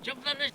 점프하는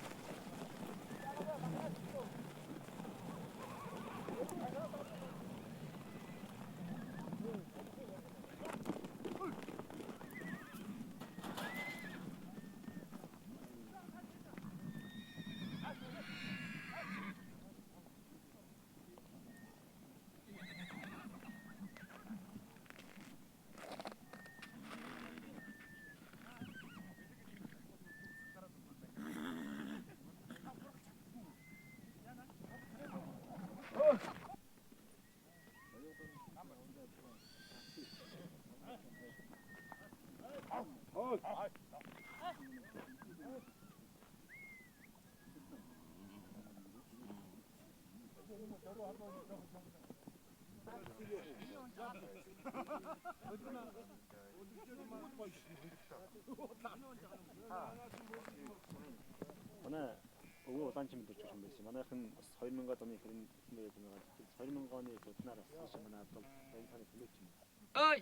Манай өвөө улаанчин мэдэрч байгаа юм байсан. Манайхан бас 2000-аад оны хэрэг нэр зэмээ 2000 оны зодноор бас манай бол энэ таны төлөөч юм. ой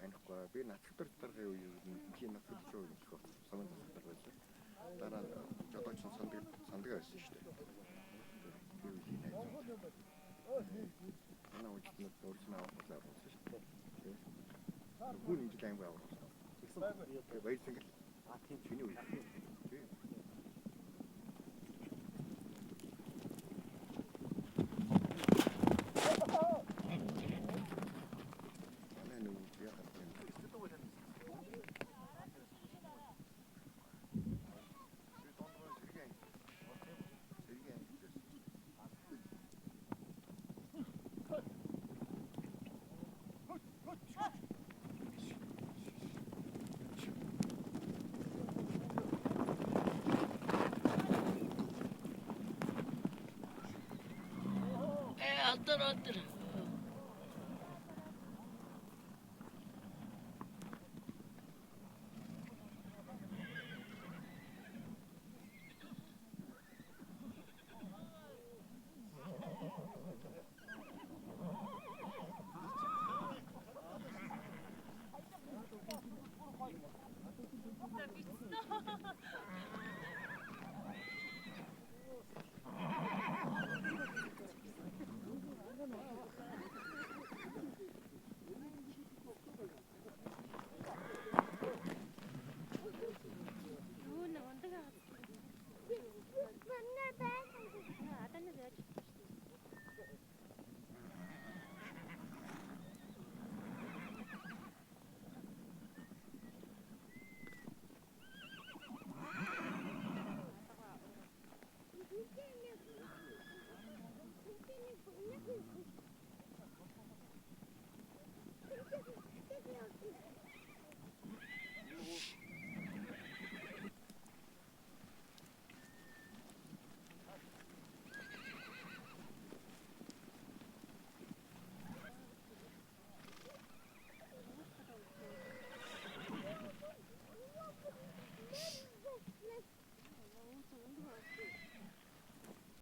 Би нацгтар даргын үеэр тийм нацгтар шүү гэх самын нацгтар байлаа. Дараа нь жодооч сандаг байсан шүү дээ. Би үеийн найз. Манай үеийнүүд өөрснөө авахлаа болсон шүү дээ. Хүн ингэж аймаг авах. Тэгсэн баярсан гэл. Тийм чиний үе. aldır. 저는 들어왔지.